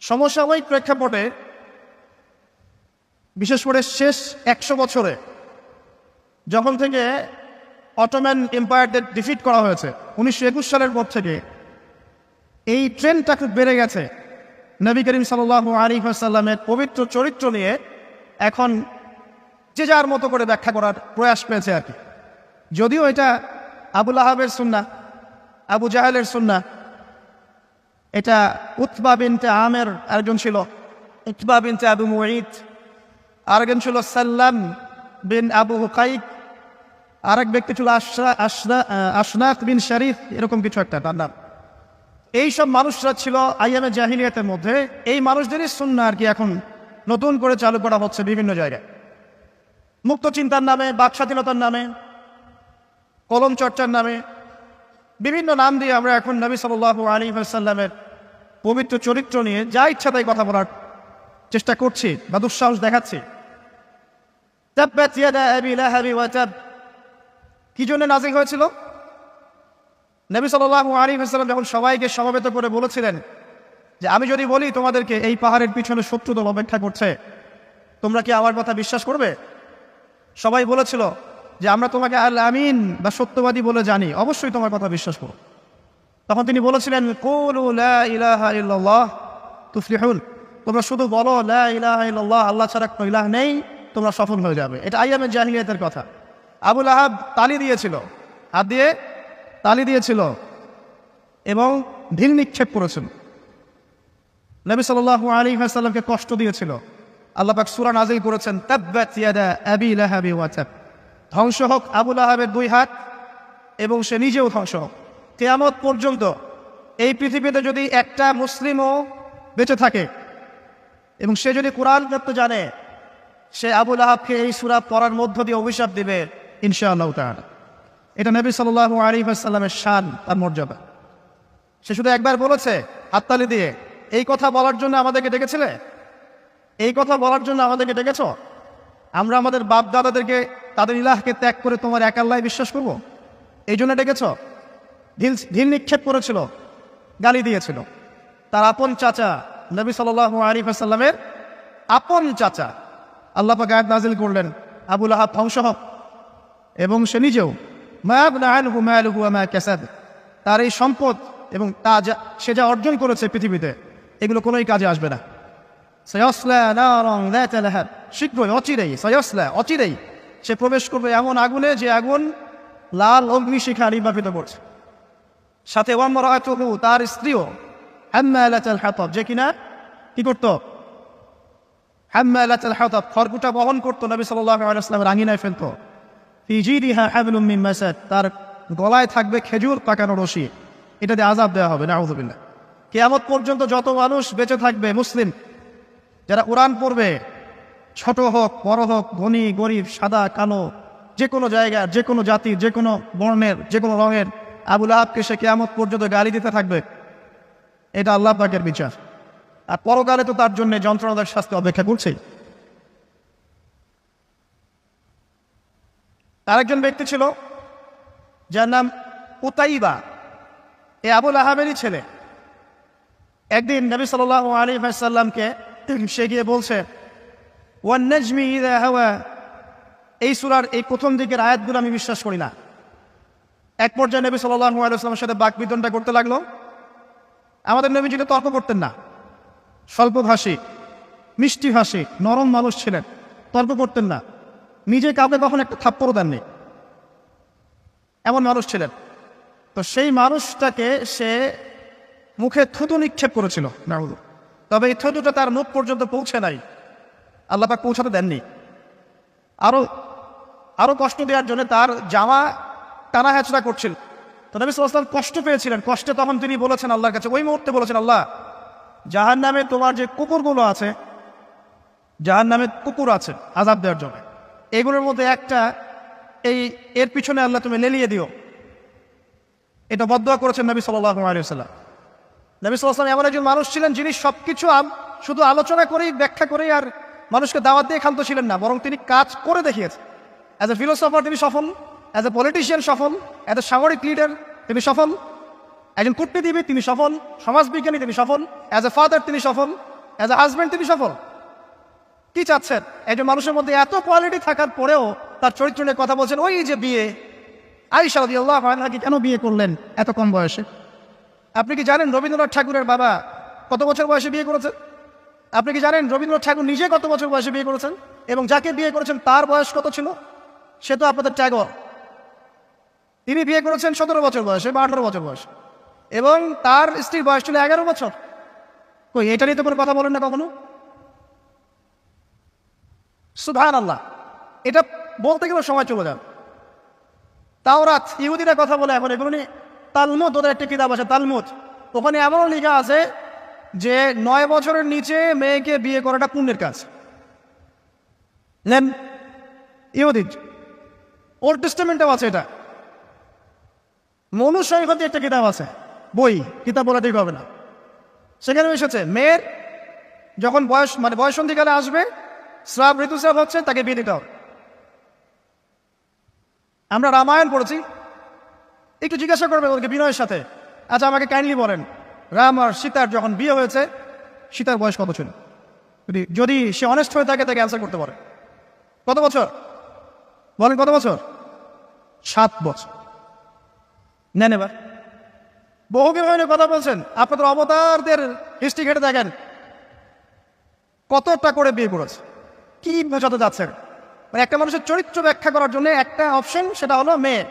সমসাময়িক প্রেক্ষাপটে বিশেষ করে শেষ 100 বছরে যখন থেকে অটোম্যান এম্পায়ারদের ডিফিট করা হয়েছে 1921 সালের পর থেকে এই ট্রেন্ডটা খুব বেড়ে গেছে। নবী করিম সাল্লাল্লাহু আলাইহি ওয়াসাল্লামের পবিত্র চরিত্র নিয়ে এখন যে যার মতো করে ব্যাখ্যা করার প্রয়াস পেয়েছে আর কি। যদিও এটা আবু লাহাবের সুন্নাহ, আবু জাহেলের সুন্নাহ, এটা উতবা বিনতে আমের আরেকজন ছিল, উতবা বিনতে আবু মুঈত, আরেকজন ছিল সাল্লাম বিন আবু হুকাইক, আরেক ব্যক্তি ছিল আশনাক বিন শরীফ, এরকম কিছু একটা তার নাম। এইসব মানুষরা ছিল আইয়ামে জাহিলিয়াতের মধ্যে। এই মানুষদেরই সুন্নাহ আর কি এখন নতুন করে চালু করা হচ্ছে বিভিন্ন জায়গায়, মুক্ত চিন্তার নামে, বাক স্বাধীনতার নামে, কলম চর্চার নামে, বিভিন্ন নাম দিয়ে আমরা এখন নবী সাল্লাল্লাহু আলাইহি ওয়াসাল্লামের পবিত্র চরিত্র নিয়ে যা ইচ্ছা তাই কথা বলার চেষ্টা করছি বা দুঃসাহস দেখাচ্ছি। তাব্বাত ইয়াদা আবি লাহাবি ওয়া তাব কি জন্য নাযিল হয়েছিল? নবী সাল্লাল্লাহু আলাইহি ওয়াসাল্লাম যখন সবাইকে সমবেত করে বলেছিলেন যে আমি যদি বলি তোমাদেরকে এই পাহাড়ের পিছনে শত্রু দল অপেক্ষা করছে, তোমরা কি আমার কথা বিশ্বাস করবে? সবাই বলেছিল যে আমরা তোমাকে আল আমিন বা সত্যবাদী বলে জানি, অবশ্যই তোমার কথা বিশ্বাস করো। তখন তিনি বলেছিলেন কুলু লা ইলাহা ইল্লাল্লাহ তুফলিহুন, তোমরা শুধু বলো লা ইলাহা ইল্লাল্লাহ, আল্লাহ ছাড়া কোনো ইলাহ নেই, তোমরা সফল হয়ে যাবে। এটা আইয়ামে জাহিলিয়াতের কথা। আবু লাহাব তালি দিয়েছিল, হাত দিয়ে তালি দিয়েছিল এবং ঢিল নিক্ষেপ করেছিল, নবী সাল্লাল্লাহু আলাইহি ওয়াসাল্লামকে কষ্ট দিয়েছিল। আল্লাহ পাক সূরা নাযিল করেছেন তাব্বাত ইয়াদা আবি লাহাবি ওয়া তাব, ধ্বংস হোক আবু লাহাবের 2 হাত এবং সে নিজেও ধ্বংস হোক। কিয়ামত পর্যন্ত এই পৃথিবীতে যদি একটা মুসলিমও বেঁচে থাকে এবং সে যদি কোরআন পড়তে জানে, সে আবু লাহাবকে এই সূরা পড়ার মধ্য দিয়ে অভিশাপ দিবে ইনশাআল্লাহ তাআলা। এটা নবী সাল্লাল্লাহু আলাইহি ওয়াসাল্লামের শান, তার মর্যাদা। সে শুধু একবার বলেছে হাততালি দিয়ে, এই কথা বলার জন্য আমাদেরকে ডেকেছিলে? এই কথা বলার জন্য আমাদেরকে ডেকেছ? আমরা আমাদের বাপ দাদাদেরকে, তাদের ইলাহকে ত্যাগ করে তোমার এক আল্লাহ বিশ্বাস করব, এই জন্য ডেকেছ? ঢিল নিক্ষেপ করেছিল, গালি দিয়েছিল। তার আপন চাচা নবী সাল্লাল্লাহু আলাইহি ওয়াসাল্লামের আপন চাচা, আল্লাহ পাক আয়াত নাযিল করলেন আবু লাহাব ধ্বংস হোক, এবং সে নিজেও মা আগনা আনহু মালুহু ওয়া মা কাসাব, তার এই সম্পদ এবং সে যা অর্জন করেছে পৃথিবীতে, এগুলো কোনোই কাজে আসবে না। সায়াসলা নারান যাতা লাহাব, শীঘ্রই অচিরেই, সায়াসলা অচিরেই সে প্রবেশ করবে এমন আগুনে যে আগুন লাল অগ্নিশিখা নির্বাপিত করছে। সাথে ওয়ামরাতুহু, তার স্ত্রীও, হাম্মালাতুল হাতাব, যে কিনা কি করত? হাম্মালাতুল হাতাব, খড়কুটা বহন করতো, নবী সাল্লাল্লাহু আলাইহি ওয়াসাল্লামের আঙিনায় ফেলতো। ফি জিদিহা হাবলুম মিন মাসাদ, তার গলায় থাকবে খেজুর পাকানো রশি, এটা দিয়ে আযাব দেওয়া হবে, নাউযুবিল্লাহ। কিয়ামত পর্যন্ত যত মানুষ বেঁচে থাকবে মুসলিম, যারা কোরআন পড়বে, ছোট হোক বড় হোক, ধনী গরিব, সাদা কালো, যে কোনো জায়গার, যে কোনো জাতির, যে কোনো বর্ণের, যে কোনো রঙের, আবু লাহাবকে সে কিয়ামত পর্যন্ত গালি দিতে থাকবে। এটা আল্লাহ পাকের বিচার। আর পরকালে তো তার জন্য যন্ত্রণাদায়ক শাস্তি অপেক্ষা করছে। আরেকজন ব্যক্তি ছিল যার নাম উতাইবা, এ আবু লাহাবেরই ছেলে। একদিন নবী সাল্লাল্লাহু আলাইহি ওয়াসাল্লামকে সে গিয়ে বলছে ওয়ান নাজমি ইযা হাওয়া, এই সূরার এই প্রথম দিকের আয়াতগুলো আমি বিশ্বাস করি না। এক পর্যায়ে নবী সাল্লাল্লাহু আলাইহি ওয়াসাল্লামের সাথে বাকবিতণ্ডা করতে লাগলো। আমাদের নবী যিনি তর্ক করতেন না, স্বল্পভাষী, মিষ্টি ভাষী, নরম মানুষ ছিলেন, তর্ক করতেন না, নিজে কাউকে কখন একটা থাপ্পড়ও দেননি, এমন মানুষ ছিলেন। তো সেই মানুষটাকে সে মুখে থুতু নিক্ষেপ করেছিল, নাউযুবিল্লাহ। তবে এই থুতুটা তার মুখ পর্যন্ত পৌঁছে নাই, আল্লাহ পাক পৌঁছাতে দেননি। আরো কষ্ট দেওয়ার জন্য তার জামা টানা হেঁচড়া করছিল। তো নবী সাল্লাল্লাহু আলাইহি ওয়াসাল্লাম কষ্ট পেয়েছিলেন। কষ্টে তখন তিনি বলেছেন আল্লাহর কাছে, ওই মুহূর্তে বলেছেন, আল্লাহ, জাহান্নামে তোমার যে কুকুরগুলো আছে, জাহান্নামে কুকুর আছে আযাব দেওয়ার জন্য, এগুলোর মধ্যে একটা এর পিছনে আল্লাহ তুমি লেলিয়ে দিও। এটা বদদুয়া করেছেন নবী সাল্লাল্লাহু আলাইহি ওয়াসাল্লাম। নবী সাল্লাল্লাহু আলাইহি ওয়াসাল্লাম এমন একজন মানুষ ছিলেন যিনি সবকিছু শুধু আলোচনা করেই, ব্যাখ্যা করেই আর মানুষকে দাওয়াত দিয়ে ক্ষান্ত ছিলেন না, বরং তিনি কাজ করে দেখিয়েছেন। অ্যাজ এ ফিলোসফার তিনি সফল, অ্যাজ এ পলিটিশিয়ান সফল, অ্যাজ এ সামরিক লিডার তিনি সফল, একজন কূটনীতিবিদ তিনি সফল, সমাজবিজ্ঞানী তিনি সফল, অ্যাজ এ ফাদার তিনি সফল, অ্যাজ এ হাজব্যান্ড তিনি সফল। কি চাচ্ছেন? একজন মানুষের মধ্যে এত কোয়ালিটি থাকার পরেও তার চরিত্র নিয়ে কথা বলছেন। ওই যে বিয়ে, আয়েশা রাদিয়াল্লাহু আনহাকে কেন বিয়ে করলেন এত কম বয়সে? আপনি কি জানেন রবীন্দ্রনাথ ঠাকুরের বাবা কত বছর বয়সে বিয়ে করেছেন? আপনি কি জানেন রবীন্দ্রনাথ ঠাকুর নিজে কত বছর বয়সে বিয়ে করেছেন? এবং যাকে বিয়ে করেছেন তার বয়স কত ছিল? সে তো আপনাদের ট্যাগর। তিনি বিয়ে করেছেন 17 বছর বয়সে বা 18 বছর বয়সে, এবং তার স্ত্রীর বয়স ছিল 11 বছর। কই এটা নিয়ে তো কোনো কথা বলেন না কখনো। সুবহানাল্লাহ, এটা বলতে গেলে সময় চলে যাবে। তাওরাত ইহুদিরা কথা বলে এখন এগুলো নিয়ে। তালমুদ, ওদের একটা কিতাব আছে তালমুদ, ওখানে এমনও লেখা আছে যে 9 বছরের নিচে মেয়েকে বিয়ে করাটা পুণ্যের কাজ। নেন ইহুদি, ওল্ড টেস্টামেন্টেও আছে এটা। মনুসংহিতা একটা কিতাব আছে, বই, কিতাব বলা ঠিক হবে না। সেখানে এসেছে মেয়ের যখন বয়স মানে বয়সন্ধিকালে আসবে, স্রাব ঋতুস্রাব হচ্ছে, তাকে বিয়ে দিতে হবে। আমরা রামায়ণ পড়েছি, একটু জিজ্ঞাসা করবে ওদেরকে বিনয়ের সাথে, আচ্ছা আমাকে কাইন্ডলি বলেন রাম আর সীতার যখন বিয়ে হয়েছে সীতার বয়স কত ছিল? যদি সে অনেস্ট হয়ে থাকে তাকে অ্যান্সার করতে পারে। কত বছর বলেন? কত বছর? 7 বছর। নেন এবার বহুকে হয়নি কথা বলছেন। আপনাদের অবতারদের হিস্ট্রি ঘেটে দেখেন কতটা করে বিয়ে করেছে, কি বোঝাতে যাচ্ছে। মানে একটা মানুষের চরিত্র ব্যাখ্যা করার জন্য একটা অপশন, সেটা হলো মেয়ে,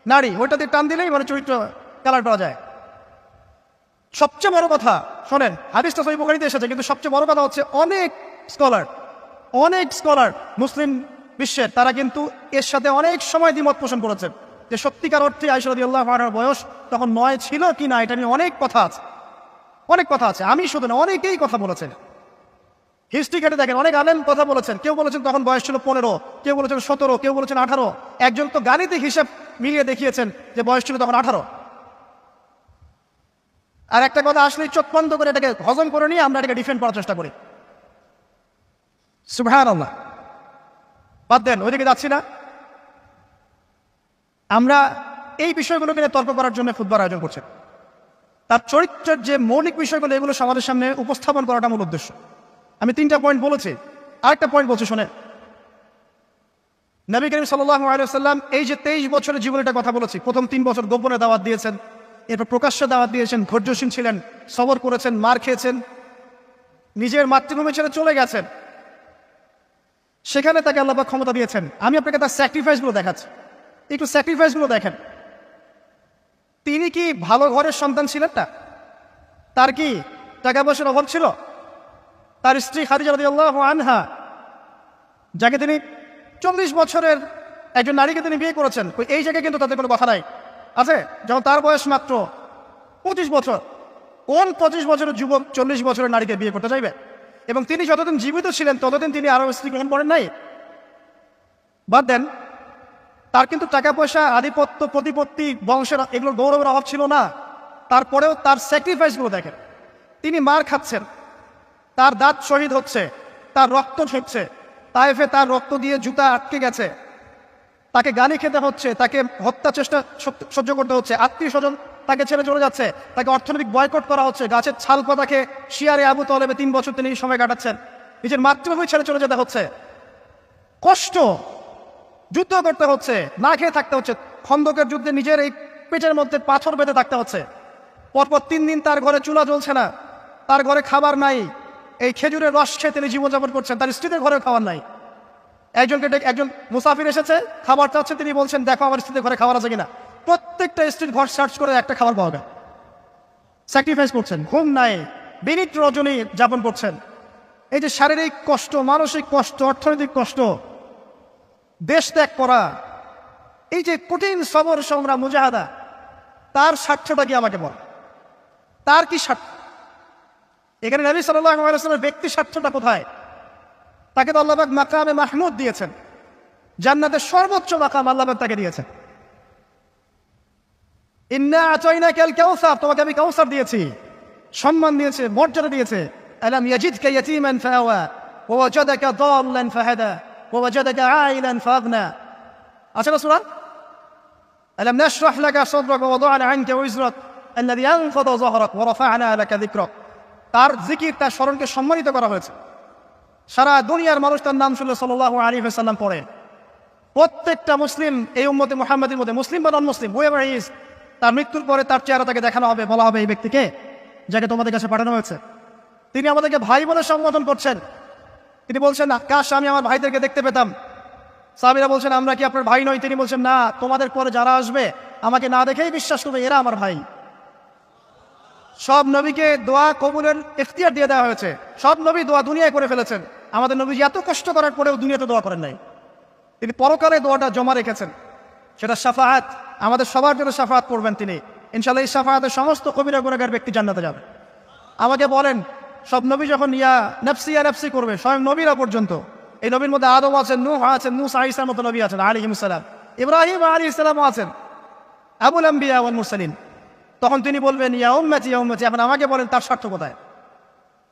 নারী, ওইটাতে টান দিলেই মানে চরিত্র কালার পাওয়া যায়। সবচেয়ে বড় কথা শোনেন, হাদিসটা সহিহ বুখারীতে এসেছে, কিন্তু সবচেয়ে বড় কথা হচ্ছে অনেক স্কলার মুসলিম বিশ্বের, তারা কিন্তু এর সাথে অনেক সময় দ্বিমত পোষণ করেছেন যে সত্যিকার অর্থে আয়েশা রাদিয়াল্লাহু আনহার বয়স তখন 9 ছিল কি না। এটা নিয়ে অনেক কথা আছে, আমি শুধু না, অনেকেই কথা বলেছেন। হিস্ট্রি ঘেটে দেখেন, অনেক আলেম কথা বলেছেন। কেউ বলেছেন তখন বয়স ছিল 15, কেউ বলেছেন 17, কেউ বলেছেন 18। একজন তো গাণিতিক হিসাব মিলিয়ে দেখিয়েছেন যে বয়স ছিল তখন 18। আর একটা কথা আসলেই চোখ বন্ধ করে এটাকে হজম করে নিয়ে আমরা এটাকে ডিফেন্ড করার চেষ্টা করি। সুবহানাল্লাহ, বাদ দেন, ওইদিকে যাচ্ছি না। আমরা এই বিষয়গুলোকে নিয়ে তর্ক করার জন্য খুতবার আয়োজন করছি। তার চরিত্রের যে মৌলিক বিষয়গুলো, এগুলো সমাজের সামনে উপস্থাপন করাটা মূল উদ্দেশ্য। আমি 3টা পয়েন্ট বলেছি, আরেকটা পয়েন্ট বলছি শোনেন। নবী করিম সাল্লাল্লাহু আলাইহি ওয়াসাল্লাম এই যে 23 বছরের জীবনের কথা বলেছি, প্রথম 3 বছর গোপনে দাওয়াত দিয়েছেন, এরপর প্রকাশ্যে দাওয়াত দিয়েছেন, ধৈর্যশীল ছিলেন, সবর করেছেন, মার খেয়েছেন, নিজের মাতৃভূমি ছেড়ে চলে গেছেন। সেখানে তাকে আল্লাহ পাক ক্ষমতা দিয়েছেন। আমি আপনাকে তার স্যাক্রিফাইসগুলো দেখাচ্ছি, একটু স্যাক্রিফাইসগুলো দেখেন। তিনি কি ভালো ঘরের সন্তান ছিলেন না? তার কি টাকা পয়সার অভাব ছিল? তার স্ত্রী খাদিজা রাদিয়াল্লাহু আনহা, যাকে তিনি 40 বছরের একজন নারীকে তিনি বিয়ে করেছেন, এই জায়গায় কিন্তু তাদের কোনো কথা নাই আছে। যখন তার বয়স মাত্র 25 বছর, কোন 25 বছরের যুবক 40 বছরের নারীকে বিয়ে করতে চাইবে? এবং তিনি যতদিন জীবিত ছিলেন ততদিন তিনি আরো স্ত্রী গ্রহণ করেন নাই। বাদ দেন, তার কিন্তু টাকা পয়সা, আধিপত্য, প্রতিপত্তি, বংশের এগুলোর গৌরবের অভাব ছিল না। তারপরেও তার স্যাক্রিফাইসগুলো দেখেন। তিনি মার খাচ্ছেন, তার দাঁত শহীদ হচ্ছে, তার রক্ত ঝরছে, তায়েফে তার রক্ত দিয়ে জুতা আটকে গেছে, তাকে গালি খেতে হচ্ছে, তাকে হত্যা চেষ্টা সহ্য করতে হচ্ছে, আত্মীয় স্বজন তাকে ছেড়ে চলে যাচ্ছে, তাকে অর্থনৈতিক বয়কট করা হচ্ছে, গাছের ছাল পাতাকে শিয়ারে আবু তলেবে 3 বছর তিনি সময় কাটাচ্ছেন, নিজের মাতৃভূমি ছেড়ে চলে যেতে হচ্ছে, কষ্ট, যুদ্ধ করতে হচ্ছে, না খেয়ে থাকতে হচ্ছে, খন্দকের যুদ্ধে নিজের এই পেটের মধ্যে পাথর বেঁধে থাকতে হচ্ছে। পরপর 3 দিন তার ঘরে চুলা জ্বলছে না, তার ঘরে খাবার নাই, এই খেজুরের রস খেয়ে তিনি জীবনযাপন করছেন, তার স্ত্রীদের ঘরে খাবার নাই। একজন মুসাফির এসেছে, খাবার চাচ্ছে, তিনি বলছেন দেখো আমার স্ত্রীদের ঘরে খাবার আছে কিনা। প্রত্যেকটা স্ত্রীর ঘর সার্চ করে একটা খাবার পাওয়া যায়। স্যাক্রিফাইস করছেন, ঘুম নাই, বিনিদ্র রজনী যাপন করছেন। এই যে শারীরিক কষ্ট, মানসিক কষ্ট, অর্থনৈতিক কষ্ট, দেশ ত্যাগ করা, এই যে কঠিন সবর সংগ্রাম মুজাহাদা, তার স্বার্থটা কি আমাকে বল, তার কি স্বার্থ? এখানে নবী সাল্লাল্লাহু আলাইহি ওয়াসাল্লামের ব্যক্তি স্বার্থটা কোথায়? তাকে তো আল্লাহ পাক মাকামে মাহমুদ দিয়েছেন, জান্নাতের সর্বোচ্চ মাকাম আল্লাহ পাক তাকে দিয়েছেন। ইন্না আতাইনাকাল কাউসার, তোমাকে আমি কাউসার দিয়েছি, সম্মান দিয়েছে, মর্যাদা দিয়েছে। আলাম ইয়াজিদকা ইয়াতীমান ফাআওয়া ওয়া ওয়াজাদাকা দাল্লান ফাহাদা ওয়া ওয়াজাদাকা আইলান ফাগনা। আছে না সূরা? আলাম নাশরাহ লাকা সাদরাকা ওয়া ওয়াদা'না আনকা ওয়িজরাক আল্লাযী আনকাযা যাহরাক ওয়া রাফা'না লাকা যিকরাক। তার জিকির, তার স্মরণকে সম্মানিত করা হয়েছে। সারা দুনিয়ার মানুষ তার নাম শুনলে সাল্লাল্লাহু আলাইহি ওয়াসাল্লাম পড়ে। প্রত্যেকটা মুসলিম এই উম্মতে মুহাম্মাদের মধ্যে, মুসলিম বা নন মুসলিম, হুয়েভার হি ইজ, তার মৃত্যুর পরে তার চেহারা তাকে দেখানো হবে, বলা হবে এই ব্যক্তিকে যাকে তোমাদের কাছে পাঠানো হয়েছে। তিনি আমাদেরকে ভাই বলে সম্বোধন করছেন। তিনি বলছেন, কাশ আমি আমার ভাইদেরকে দেখতে পেতাম। সাহাবীরা বলছেন, আমরা কি আপনার ভাই নই? তিনি বলছেন, না, তোমাদের পরে যারা আসবে আমাকে না দেখেই বিশ্বাস করবে এরা আমার ভাই। সব নবীকে দোয়া কবুলের ইখতিয়ার দিয়ে দেওয়া হয়েছে। সব নবী দোয়া দুনিয়ায় করে ফেলেছেন। আমাদের নবীজি এত কষ্ট করার পরেও দুনিয়াতে দোয়া করেন নাই। তিনি পরকালে দোয়াটা জমা রেখেছেন, সেটা শাফাআত, আমাদের সবার জন্য শাফাআত করবেন তিনি। ইনশাআল্লাহ এই শাফাআতের সমস্ত কবিরা গুনাহগার ব্যক্তি জান্নাতে যাবে। আমাকে বলেন, সব নবী যখন ইয়া নাফসি করবে, স্বয়ং নবীরা পর্যন্ত, এই নবীর মধ্যে আদম আছেন, নূহ আছেন, মুসা ঈসার মতো নবী আছেন আলাইহিস সালাম, ইব্রাহিম আলাইহিস সালামও আছেন, আবুল আম্বিয়া ওয়াল মুরসালিন। তখন তিনি বলবেন, ইয়া উম্মতি ইয়া উম্মতি। এখন আমাকে বলেন তার স্বার্থ কোথায়?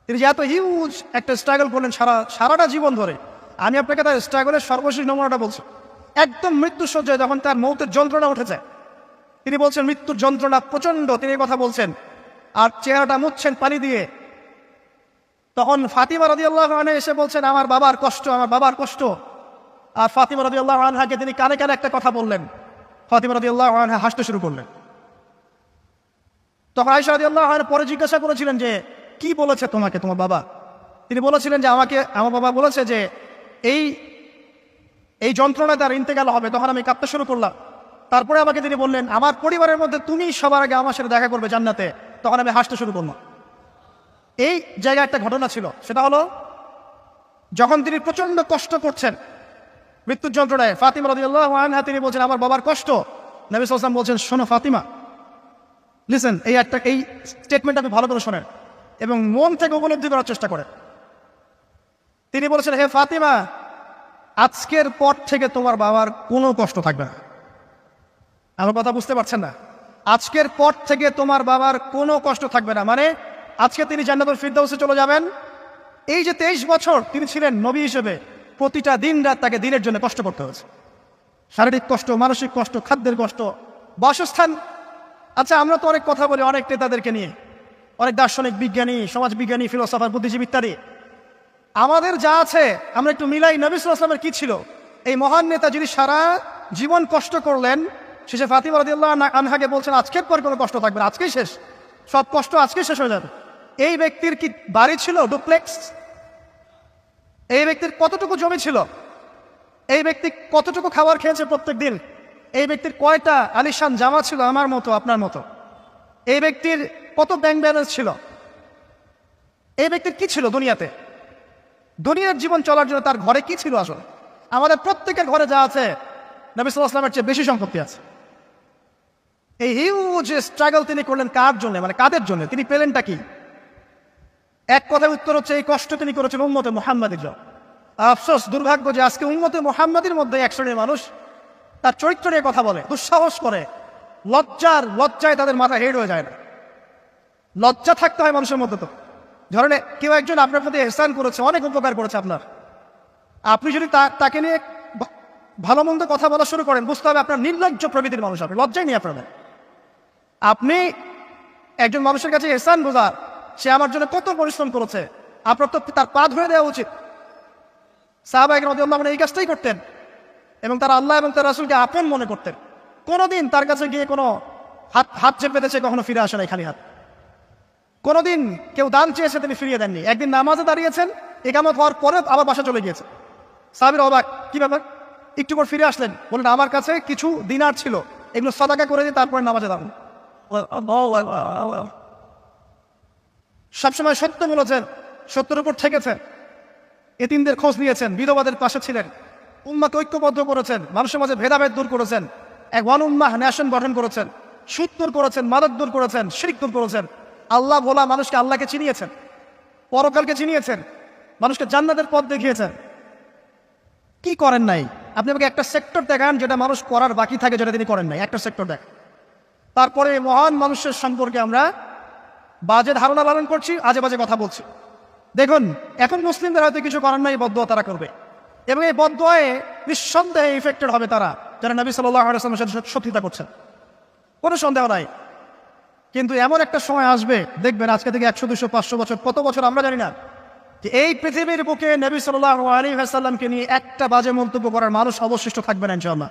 তিনি যে এত হিউজ একটা স্ট্রাগল করলেন সারাটা জীবন ধরে। আমি আপনাকে তার স্ট্রাগলের সর্বশেষ নমুনাটা বলছি। একদম মৃত্যুর শয্যায় যখন তার মৌতের যন্ত্রণা উঠেছে, তিনি বলছেন মৃত্যুর যন্ত্রণা প্রচণ্ড, তিনি কথা বলছেন আর চেহারাটা মুছছেন পানি দিয়ে। তখন ফাতিমা রাদিয়াল্লাহু আনহা এসে বলছেন, আমার বাবার কষ্ট, আমার বাবার কষ্ট। আর ফাতিমা রাদিয়াল্লাহু আনহাকে তিনি কানে কানে একটা কথা বললেন। ফাতিমা রাদিয়াল্লাহু আনহা হাসতে শুরু করলেন। তখন আয়েশা রাদিয়াল্লাহু আনহা পরে জিজ্ঞাসা করেছিলেন যে, কি বলেছে তোমাকে তোমার বাবা? তিনি বলেছিলেন যে, আমাকে আমার বাবা বলেছে যে এই যন্ত্রণা তার ইন্তেকাল হবে। তখন আমি কাঁদতে শুরু করলাম। তারপরে আমাকে তিনি বললেন, আমার পরিবারের মধ্যে তুমি সবার আগে আমার সাথে দেখা করবে জান্নাতে। তখন আমি হাসতে শুরু করলাম। এই জায়গায় একটা ঘটনা ছিল, সেটা হলো যখন তিনি প্রচন্ড কষ্ট করছেন মৃত্যুর যন্ত্রণায়, ফাতিমা রাদিয়াল্লাহু আনহা তিনি বলছেন, আমার বাবার কষ্ট। নবী সাল্লাল্লাহু আলাইহি ওয়াসাল্লাম বলছেন, শোনো ফাতিমা, লিসেন, এই স্টেটমেন্ট আপনি ভালো করে শোনেন এবং মন থেকে উপলব্ধি করার চেষ্টা করেন। তিনি বলেছেন, হে ফাতিমা, আজকের পর থেকে তোমার বাবার কোনো কষ্ট থাকবে না। আমার কথা বুঝতে পারছেন না? আজকের পর থেকে তোমার বাবার কোনো কষ্ট থাকবে না, মানে আজকে তিনি জান্নাতুল ফিরদাউসে চলে যাবেন। এই যে 23 বছর তিনি ছিলেন নবী হিসেবে, প্রতিটা দিন রাত তাকে দিনের জন্য কষ্ট করতে হয়েছে। শারীরিক কষ্ট, মানসিক কষ্ট, খাদ্যের কষ্ট, বাসস্থান। আচ্ছা, আমরা তো অনেক কথা বলি অনেক নেতাদেরকে নিয়ে, অনেক দার্শনিক, বিজ্ঞানী, সমাজবিজ্ঞানী, ফিলোসফার, বুদ্ধিজীবী ইত্যাদি। আমাদের যা আছে আমরা একটু মিলাই। নবী সাল্লাল্লাহু আলাইহি ওয়াসাল্লামের কি ছিল? এই মহান নেতা যিনি সারা জীবন কষ্ট করলেন, শেষে ফাতিমা রাদিয়াল্লাহু আনহাকে বলছেন, আজকের পর কোনো কষ্ট থাকবে না, আজকেই শেষ, সব কষ্ট আজকেই শেষ হয়ে যাবে। এই ব্যক্তির কি বাড়ি ছিল ডুপ্লেক্স? এই ব্যক্তির কতটুকু জমি ছিল? এই ব্যক্তি কতটুকু খাবার খেয়েছে প্রত্যেক দিন? এই ব্যক্তির কয়টা আলিশান জামা ছিল আমার মতো আপনার মতো? এই ব্যক্তির কত ব্যাংক ব্যালেন্স ছিল? এই ব্যক্তির কি ছিল দুনিয়াতে? দুনিয়ার জীবন চলার জন্য তার ঘরে কি ছিল? আসলে আমাদের প্রত্যেকের ঘরে যা আছে, নবী সাল্লাল্লাহু আলাইহি ওয়াসাল্লামের চেয়ে বেশি সম্পত্তি আছে। এই হিউজ স্ট্রাগল তিনি করলেন কার জন্য, মানে কাদের জন্য? তিনি পেলেনটা কি? এক কথায় উত্তর হচ্ছে, এই কষ্ট তিনি করেছেন উম্মতে মুহাম্মাদির জন্য। আফসোস, দুর্ভাগ্য যে আজকে উম্মতে মুহাম্মাদির মধ্যে এক শ্রেণীর মানুষ তার চরিত্র নিয়ে কথা বলে, দুঃসাহস করে, লজ্জায় তাদের মাথা হেড হয়ে যায় না। লজ্জা থাকতে হয় মানুষের মধ্যে। তো ধরেন কেউ একজন আপনার প্রতি এহসান করেছে, অনেক উপকার করেছে আপনার, আপনি যদি তাকে নিয়ে ভালো মন্দ কথা বলা শুরু করেন, বুঝতে হবে আপনার নির্লজ্জ প্রকৃতির মানুষ, আপনি লজ্জাই নেই আপনাদের। আপনি একজন মানুষের কাছে এহসান বোঝার, সে আমার জন্য কত পরিশ্রম করেছে, আপনার তো তার পা ধরে দেওয়া উচিত। সাহাবায়ে কেরাম রাদিয়াল্লাহু আনহুম এই কাজটাই করতেন এবং তারা আল্লাহ এবং তার রাসূলকে আপন মনে করতেন। কোনোদিন তার কাছে গিয়ে কোনো হাত চেপে দিয়েছে, কখনো ফিরে আসে নাই খালি হাত। কোনোদিন কেউ দান চেয়েছে, তিনি ফিরিয়ে দেননি। একদিন নামাজে দাঁড়িয়েছেন, ইকামত হওয়ার পরে আবার বাসা চলে গিয়েছে। সাহাবীরা অবাক, কি ব্যাপার? একটু পর ফিরে আসলেন, বললেন, আমার কাছে কিছু দিনার ছিল, এগুলো সাদাকা করে দিয়ে তারপরে নামাজে দাঁড়ান। সবসময় সত্য বলেছেন, সত্যের উপর থেকেছেন, এতিমদের খোঁজ নিয়েছেন, বিধবাদের পাশে ছিলেন, উম্মাকে ঐক্যবদ্ধ করেছেন, মানুষের মাঝে ভেদাভেদ দূর করেছেন, এক ওয়ান উম্মাহ ন্যাশন গঠন করেছেন, সুদ দূর করেছেন, মাদক দূর করেছেন, শিরক দূর করেছেন, আল্লাহ বলা মানুষকে আল্লাহকে চিনিয়েছেন, পরকালকে চিনিয়েছেন, মানুষকে জান্নাতের পথ দেখিয়েছেন। কি করেন নাই? আপনি আমাকে একটা সেক্টর দেখান যেটা মানুষ করার বাকি থাকে, যেটা তিনি করেন নাই, একটা সেক্টর দেখ। তারপরে মহান মানুষের সম্পর্কে আমরা বাজে ধারণা লালন করছি, আজে বাজে কথা বলছি। দেখুন, এখন মুসলিমদের হয়তো কিছু করার নাই, বদদোয়া তারা করবে এবং এই বদদোয়ায় নিঃসন্দেহে ইফেক্টেড হবে তারা যারা নবী সাল্লাল্লাহু আলাইহি ওয়াসাল্লামের সাথে শত্রুতা করছেন, কোনো সন্দেহ নাই। কিন্তু এমন একটা সময় আসবে, দেখবেন আজকে থেকে 100, 200, 500 বছর, কত বছর আমরা জানি না, যে এই পৃথিবীর বুকে নবী সাল্লাল্লাহু আলাইহি ওয়াসাল্লামকে নিয়ে একটা বাজে মন্তব্য করার মানুষ অবশিষ্ট থাকবে না ইনশাআল্লাহ।